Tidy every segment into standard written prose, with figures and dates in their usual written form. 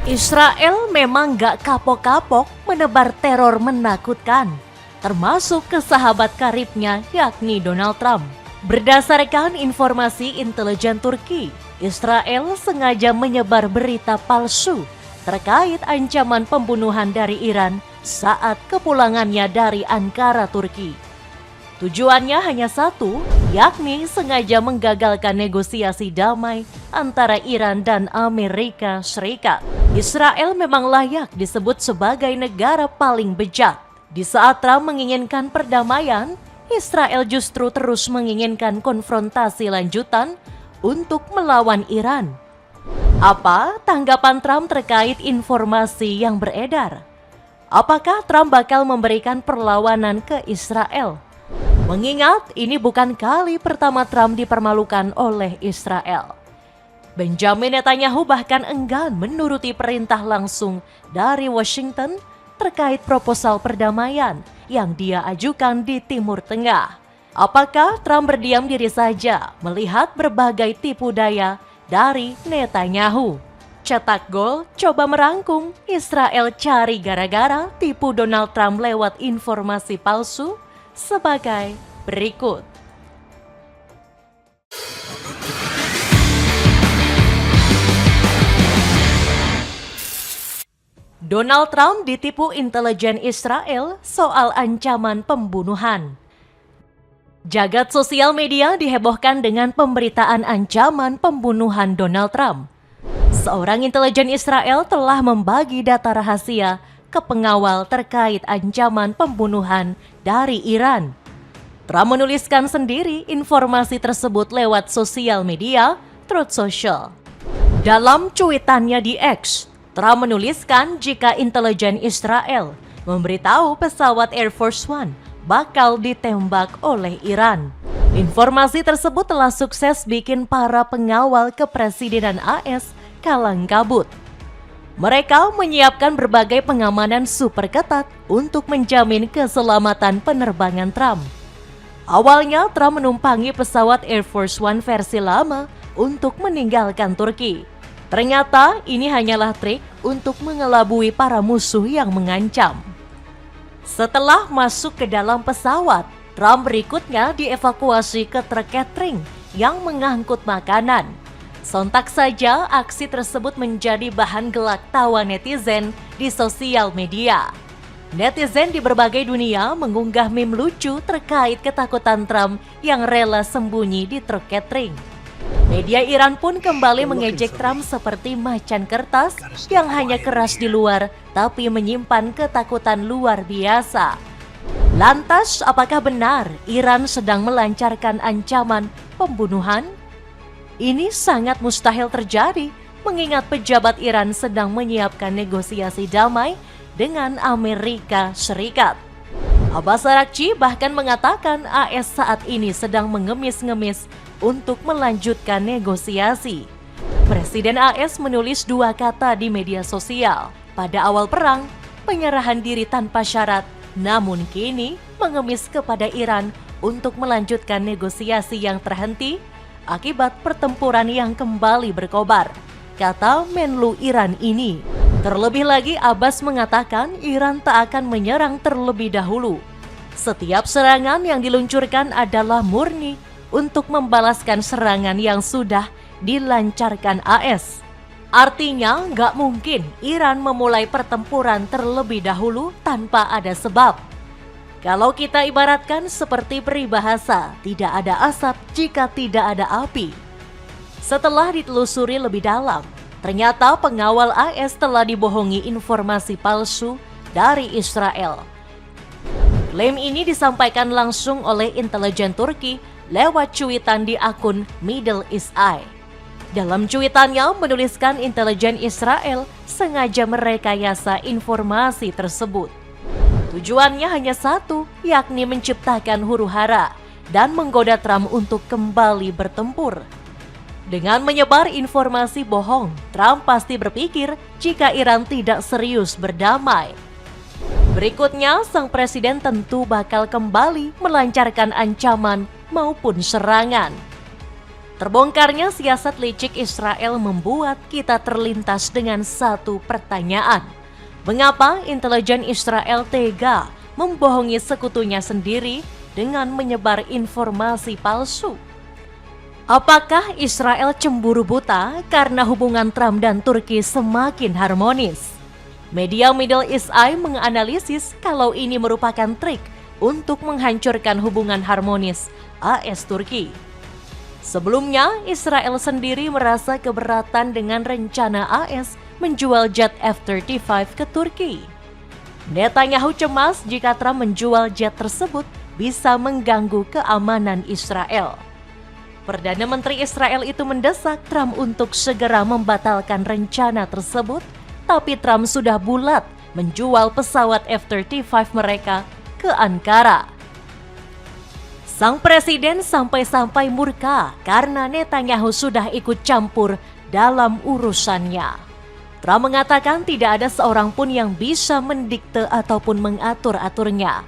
Israel memang gak kapok-kapok menebar teror menakutkan, termasuk ke sahabat karibnya yakni Donald Trump. Berdasarkan informasi intelijen Turki, Israel sengaja menyebar berita palsu terkait ancaman pembunuhan dari Iran saat kepulangannya dari Ankara, Turki. Tujuannya hanya satu, yakni sengaja menggagalkan negosiasi damai antara Iran dan Amerika Serikat. Israel memang layak disebut sebagai negara paling bejat. Di saat Trump menginginkan perdamaian, Israel justru terus menginginkan konfrontasi lanjutan untuk melawan Iran. Apa tanggapan Trump terkait informasi yang beredar? Apakah Trump bakal memberikan perlawanan ke Israel? Mengingat ini bukan kali pertama Trump dipermalukan oleh Israel. Benjamin Netanyahu bahkan enggan menuruti perintah langsung dari Washington terkait proposal perdamaian yang dia ajukan di Timur Tengah. Apakah Trump berdiam diri saja melihat berbagai tipu daya dari Netanyahu? Cetak Gol coba merangkum Israel cari gara-gara tipu Donald Trump lewat informasi palsu sebagai berikut. Donald Trump ditipu intelijen Israel soal ancaman pembunuhan. Jagat sosial media dihebohkan dengan pemberitaan ancaman pembunuhan Donald Trump. Seorang intelijen Israel telah membagi data rahasia ke pengawal terkait ancaman pembunuhan dari Iran. Trump menuliskan sendiri informasi tersebut lewat sosial media Truth Social. Dalam cuitannya di X, Trump menuliskan jika intelijen Israel memberitahu pesawat Air Force One bakal ditembak oleh Iran. Informasi tersebut telah sukses bikin para pengawal kepresidenan AS kalang kabut. Mereka menyiapkan berbagai pengamanan super ketat untuk menjamin keselamatan penerbangan Trump. Awalnya Trump menumpangi pesawat Air Force One versi lama untuk meninggalkan Turki. Ternyata ini hanyalah trik untuk mengelabui para musuh yang mengancam. Setelah masuk ke dalam pesawat, Trump berikutnya dievakuasi ke truk catering yang mengangkut makanan. Sontak saja aksi tersebut menjadi bahan gelak tawa netizen di sosial media. Netizen di berbagai dunia mengunggah meme lucu terkait ketakutan Trump yang rela sembunyi di truk catering. Media Iran pun kembali mengejek Trump seperti macan kertas yang hanya keras di luar tapi menyimpan ketakutan luar biasa. Lantas, apakah benar Iran sedang melancarkan ancaman pembunuhan? Ini sangat mustahil terjadi mengingat pejabat Iran sedang menyiapkan negosiasi damai dengan Amerika Serikat. Abbas Araghchi bahkan mengatakan AS saat ini sedang mengemis-ngemis untuk melanjutkan negosiasi. Presiden AS menulis dua kata di media sosial. Pada awal perang, penyerahan diri tanpa syarat, namun kini mengemis kepada Iran untuk melanjutkan negosiasi yang terhenti akibat pertempuran yang kembali berkobar, kata Menlu Iran ini. Terlebih lagi Abbas mengatakan Iran tak akan menyerang terlebih dahulu. Setiap serangan yang diluncurkan adalah murni untuk membalaskan serangan yang sudah dilancarkan AS. Artinya nggak mungkin Iran memulai pertempuran terlebih dahulu tanpa ada sebab. Kalau kita ibaratkan seperti peribahasa, tidak ada asap jika tidak ada api. Setelah ditelusuri lebih dalam, ternyata pengawal AS telah dibohongi informasi palsu dari Israel. Klaim ini disampaikan langsung oleh intelijen Turki lewat cuitan di akun Middle East Eye. Dalam cuitannya menuliskan intelijen Israel sengaja merekayasa informasi tersebut. Tujuannya hanya satu, yakni menciptakan huru-hara dan menggoda Trump untuk kembali bertempur. Dengan menyebar informasi bohong, Trump pasti berpikir jika Iran tidak serius berdamai. Berikutnya, sang presiden tentu bakal kembali melancarkan ancaman maupun serangan. Terbongkarnya siasat licik Israel membuat kita terlintas dengan satu pertanyaan. Mengapa intelijen Israel tega membohongi sekutunya sendiri dengan menyebar informasi palsu? Apakah Israel cemburu buta karena hubungan Trump dan Turki semakin harmonis? Media Middle East Eye menganalisis kalau ini merupakan trik untuk menghancurkan hubungan harmonis AS-Turki. Sebelumnya, Israel sendiri merasa keberatan dengan rencana AS menjual jet F-35 ke Turki. Netanyahu cemas jika Trump menjual jet tersebut bisa mengganggu keamanan Israel. Perdana Menteri Israel itu mendesak Trump untuk segera membatalkan rencana tersebut, tapi Trump sudah bulat menjual pesawat F-35 mereka ke Ankara. Sang presiden sampai-sampai murka karena Netanyahu sudah ikut campur dalam urusannya. Trump mengatakan tidak ada seorang pun yang bisa mendikte ataupun mengatur-aturnya.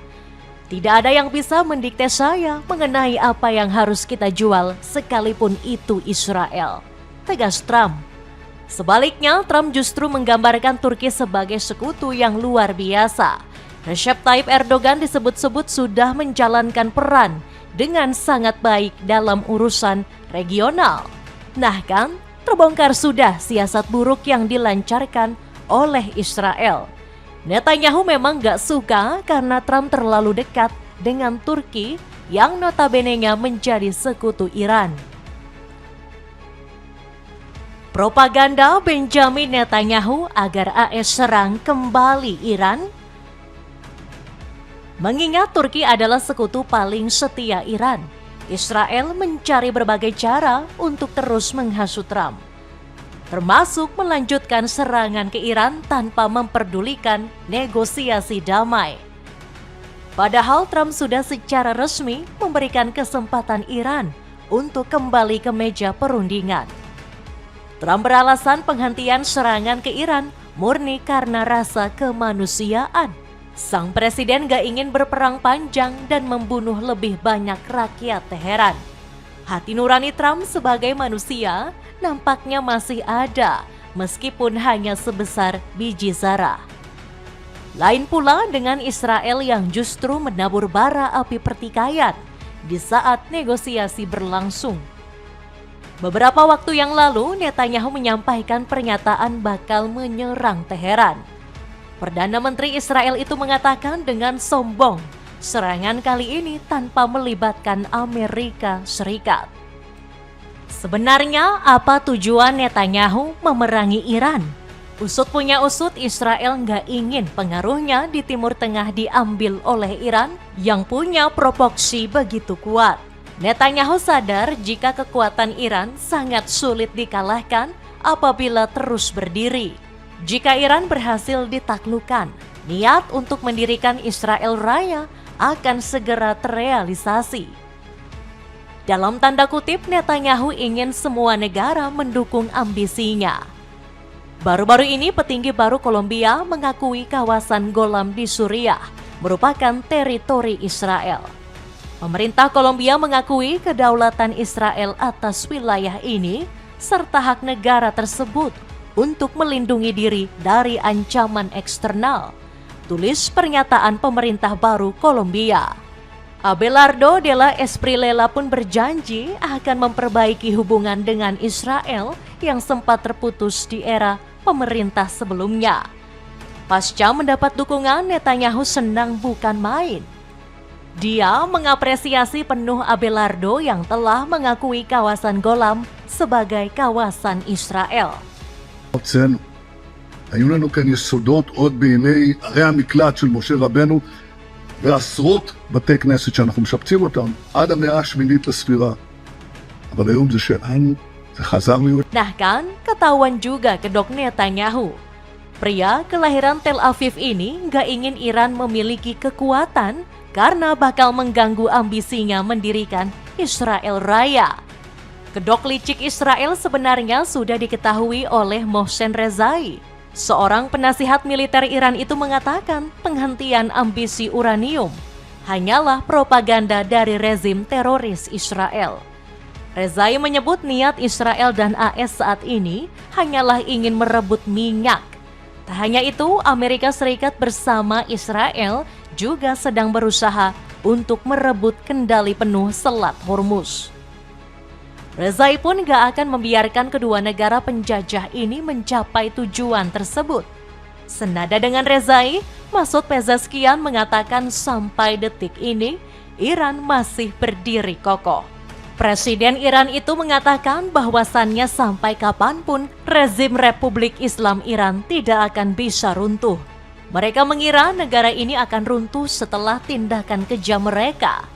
Tidak ada yang bisa mendikte saya mengenai apa yang harus kita jual sekalipun itu Israel, tegas Trump. Sebaliknya, Trump justru menggambarkan Turki sebagai sekutu yang luar biasa. Recep Tayyip Erdogan disebut-sebut sudah menjalankan peran dengan sangat baik dalam urusan regional. Nah kan, terbongkar sudah siasat buruk yang dilancarkan oleh Israel. Netanyahu memang gak suka karena Trump terlalu dekat dengan Turki yang notabene-nya menjadi sekutu Iran. Propaganda Benjamin Netanyahu agar AS serang kembali Iran. Mengingat Turki adalah sekutu paling setia Iran, Israel mencari berbagai cara untuk terus menghasut Trump, termasuk melanjutkan serangan ke Iran tanpa memperdulikan negosiasi damai. Padahal Trump sudah secara resmi memberikan kesempatan Iran untuk kembali ke meja perundingan. Trump beralasan penghentian serangan ke Iran murni karena rasa kemanusiaan. Sang presiden gak ingin berperang panjang dan membunuh lebih banyak rakyat Teheran. Hati nurani Trump sebagai manusia nampaknya masih ada, meskipun hanya sebesar biji zarah. Lain pula dengan Israel yang justru menabur bara api pertikaian di saat negosiasi berlangsung. Beberapa waktu yang lalu, Netanyahu menyampaikan pernyataan bakal menyerang Teheran. Perdana Menteri Israel itu mengatakan dengan sombong, serangan kali ini tanpa melibatkan Amerika Serikat. Sebenarnya apa tujuan Netanyahu memerangi Iran? Usut punya usut, Israel nggak ingin pengaruhnya di Timur Tengah diambil oleh Iran yang punya proporsi begitu kuat. Netanyahu sadar jika kekuatan Iran sangat sulit dikalahkan apabila terus berdiri. Jika Iran berhasil ditaklukkan, niat untuk mendirikan Israel Raya akan segera terrealisasi. Dalam tanda kutip, Netanyahu ingin semua negara mendukung ambisinya. Baru-baru ini petinggi baru Kolombia mengakui kawasan Golan di Suriah merupakan teritori Israel. Pemerintah Kolombia mengakui kedaulatan Israel atas wilayah ini serta hak negara tersebut untuk melindungi diri dari ancaman eksternal, tulis pernyataan pemerintah baru Kolombia. Abelardo de la Espriella pun berjanji akan memperbaiki hubungan dengan Israel yang sempat terputus di era pemerintah sebelumnya. Pasca mendapat dukungan, Netanyahu senang bukan main. Dia mengapresiasi penuh Abelardo yang telah mengakui kawasan Golan sebagai kawasan Israel. ארצנו. היו לנו כאן יסודות עוד בימי ערי המקלט של משה רבנו ועשרות בתי כנסת שאנחנו משפצים אותם עד המאה השמינית לספירה. אבל היום זה שלנו, זה חזר להיות. Nah kan, ketahuan juga kedok Netanyahu. Pria kelahiran Tel Aviv ini gak ingin Iran memiliki kekuatan karena bakal mengganggu ambisinya mendirikan Israel Raya. Kedok licik Israel sebenarnya sudah diketahui oleh Mohsen Rezai. Seorang penasihat militer Iran itu mengatakan penghentian ambisi uranium hanyalah propaganda dari rezim teroris Israel. Rezai menyebut niat Israel dan AS saat ini hanyalah ingin merebut minyak. Tak hanya itu, Amerika Serikat bersama Israel juga sedang berusaha untuk merebut kendali penuh Selat Hormuz. Rezai pun gak akan membiarkan kedua negara penjajah ini mencapai tujuan tersebut. Senada dengan Rezai, Masoud Pezeshkian mengatakan sampai detik ini, Iran masih berdiri kokoh. Presiden Iran itu mengatakan bahwasannya sampai kapanpun rezim Republik Islam Iran tidak akan bisa runtuh. Mereka mengira negara ini akan runtuh setelah tindakan kejam mereka.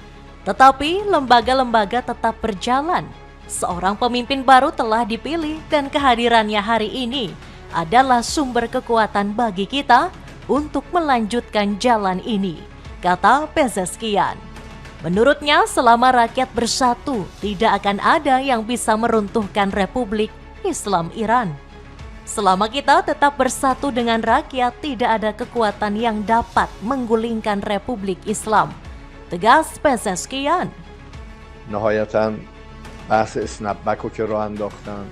Tetapi lembaga-lembaga tetap berjalan. Seorang pemimpin baru telah dipilih dan kehadirannya hari ini adalah sumber kekuatan bagi kita untuk melanjutkan jalan ini, kata Pezeshkian. Menurutnya, selama rakyat bersatu, tidak akan ada yang bisa meruntuhkan Republik Islam Iran. Selama kita tetap bersatu dengan rakyat, tidak ada kekuatan yang dapat menggulingkan Republik Islam, tegas Pezeshkian. نهایتاً بحث اسنپبک رو که راه انداختن،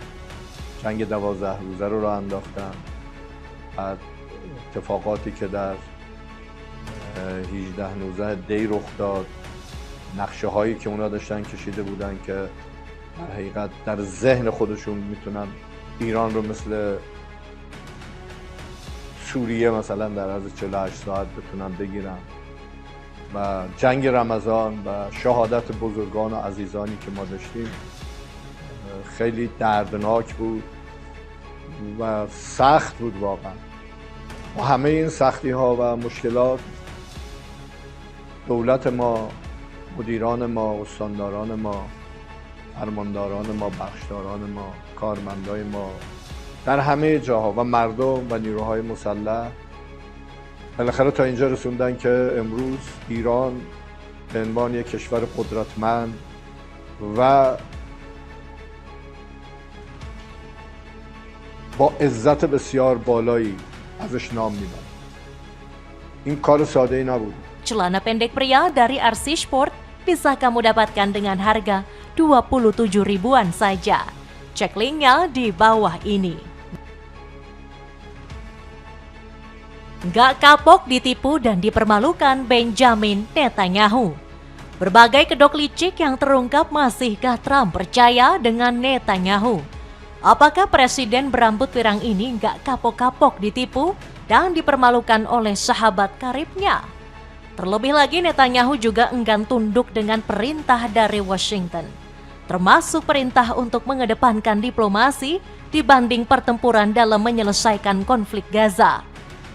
جنگ 12 روزه رو راه انداختن، بعد اتفاقاتی که در 18-19 دی رخ داد، نقشه هایی که اونا داشتن کشیده بودن که در حقیقت در ذهن خودشون میتونن ایران رو مثل سوریه مثلا در عرض 48 ساعت بتونن بگیرن و جنگ رمضان و شهادت بزرگان و عزیزانی که ما داشتیم خیلی دردناک بود و سخت بود واقعا. و همه این سختی ها و مشکلات دولت ما، مدیران ما، استانداران ما، فرمانداران ما، بخشداران ما، کارمندای ما در همه جاها و مردم و نیروهای مسلح بالاخره تا اینجا رسوندن که امروز ایران به عنوان یک کشور قدرتمند و با عزت بسیار بالایی ازش نام میبرن. این کار ساده ای نبود. Celana pendek pria dari RC Sport bisa kamu dapatkan dengan harga 27 ribuan saja. Cek linknya di bawah ini. Gak kapok ditipu dan dipermalukan Benjamin Netanyahu. Berbagai kedok licik yang terungkap, masihkah Trump percaya dengan Netanyahu? Apakah presiden berambut pirang ini gak kapok-kapok ditipu dan dipermalukan oleh sahabat karibnya? Terlebih lagi Netanyahu juga enggan tunduk dengan perintah dari Washington, termasuk perintah untuk mengedepankan diplomasi dibanding pertempuran dalam menyelesaikan konflik Gaza.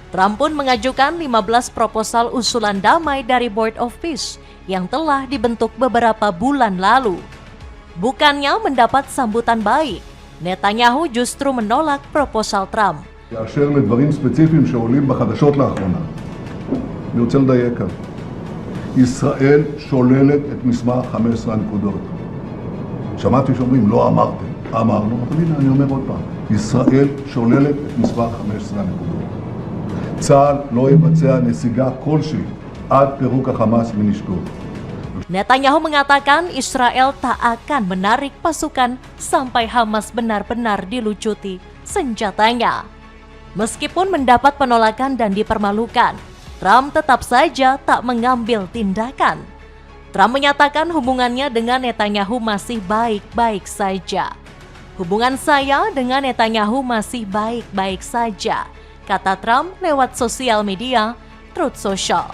Trump pun mengajukan 15 proposal usulan damai dari Board of Peace yang telah dibentuk beberapa bulan lalu. Bukannya mendapat sambutan baik, Netanyahu justru menolak proposal Trump. באשר לדברים ספציפיים שעולים בחדשות לאחרונה, אני רוצה לדייק כאן. ישראל שוללת את מסמך 15 הנקודות. שמעתי שאומרים, לא אמרתם. אמרנו, אבל הנה אני אומר עוד פעם, ישראל שוללת את מסמך 15 הנקודות. צה"ל לא יבצע נסיגה כלשהי עד פירוק החמאס מנשקו. Netanyahu mengatakan Israel tak akan menarik pasukan sampai Hamas benar-benar dilucuti senjatanya. Meskipun mendapat penolakan dan dipermalukan, Trump tetap saja tak mengambil tindakan. Trump menyatakan hubungannya dengan Netanyahu masih baik-baik saja. Hubungan saya dengan Netanyahu masih baik-baik saja, kata Trump lewat sosial media Truth Social.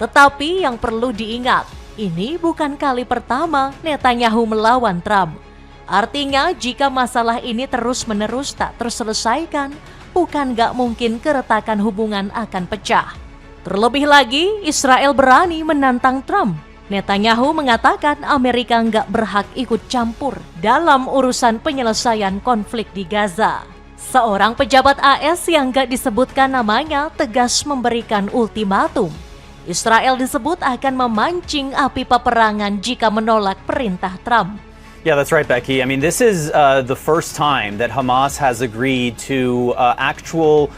Tetapi yang perlu diingat, ini bukan kali pertama Netanyahu melawan Trump. Artinya jika masalah ini terus-menerus tak terselesaikan, bukan gak mungkin keretakan hubungan akan pecah. Terlebih lagi, Israel berani menantang Trump. Netanyahu mengatakan Amerika nggak berhak ikut campur dalam urusan penyelesaian konflik di Gaza. Seorang pejabat AS yang nggak disebutkan namanya tegas memberikan ultimatum. Israel disebut akan memancing api peperangan jika menolak perintah Trump. Yeah, that's right, Becky. I mean, this is the first time that Hamas has agreed to actual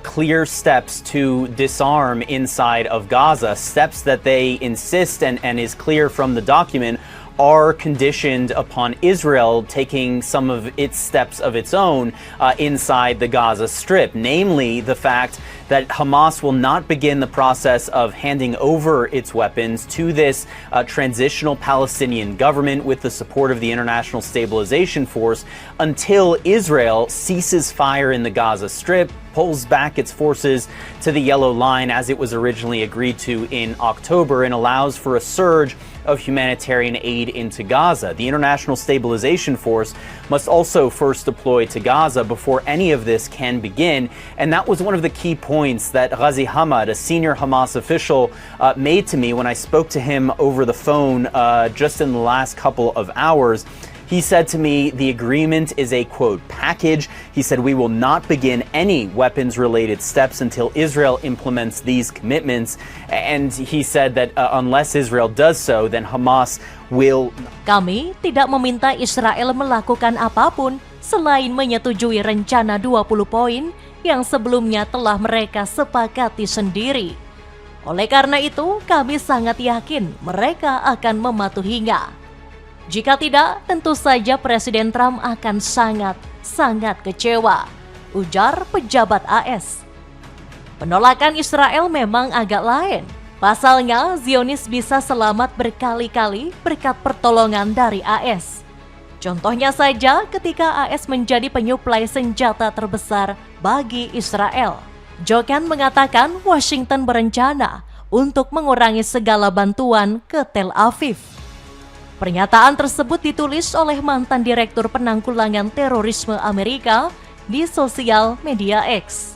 clear steps to disarm inside of Gaza, steps that they insist and is clear from the document are conditioned upon Israel taking some of its steps of its own inside the Gaza Strip, namely the fact that Hamas will not begin the process of handing over its weapons to this transitional Palestinian government with the support of the International Stabilization Force until Israel ceases fire in the Gaza Strip, pulls back its forces to the Yellow Line as it was originally agreed to in October, and allows for a surge of humanitarian aid into Gaza. The International Stabilization Force must also first deploy to Gaza before any of this can begin, and that was one of the key points that Ghazi Hamad, a senior Hamas official, made to me when I spoke to him over the phone just in the last couple of hours. He said to me, the agreement is a, quote, package. He said, we will not begin any weapons-related steps until Israel implements these commitments. And he said that unless Israel does so, then Hamas will... Kami tidak meminta Israel melakukan apapun selain menyetujui rencana 20 poin yang sebelumnya telah mereka sepakati sendiri. Oleh karena itu, kami sangat yakin mereka akan mematuhinya. Jika tidak, tentu saja Presiden Trump akan sangat kecewa, ujar pejabat AS. Penolakan Israel memang agak lain. Pasalnya, Zionis bisa selamat berkali-kali berkat pertolongan dari AS. Contohnya saja ketika AS menjadi penyuplai senjata terbesar bagi Israel. Jokan mengatakan Washington berencana untuk mengurangi segala bantuan ke Tel Aviv. Pernyataan tersebut ditulis oleh mantan Direktur Penanggulangan Terorisme Amerika di sosial media X.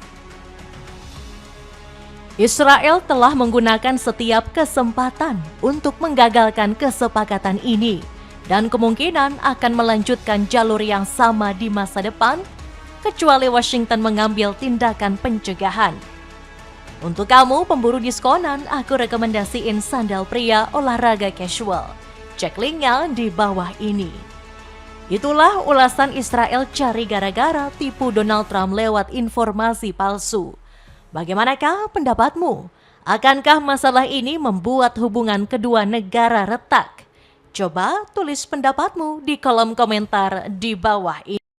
Israel telah menggunakan setiap kesempatan untuk menggagalkan kesepakatan ini dan kemungkinan akan melanjutkan jalur yang sama di masa depan, kecuali Washington mengambil tindakan pencegahan. Untuk kamu pemburu diskonan, aku rekomendasiin sandal pria olahraga casual. Cek linknya di bawah ini. Itulah ulasan Israel cari gara-gara tipu Donald Trump lewat informasi palsu. Bagaimanakah pendapatmu? Akankah masalah ini membuat hubungan kedua negara retak? Coba tulis pendapatmu di kolom komentar di bawah ini.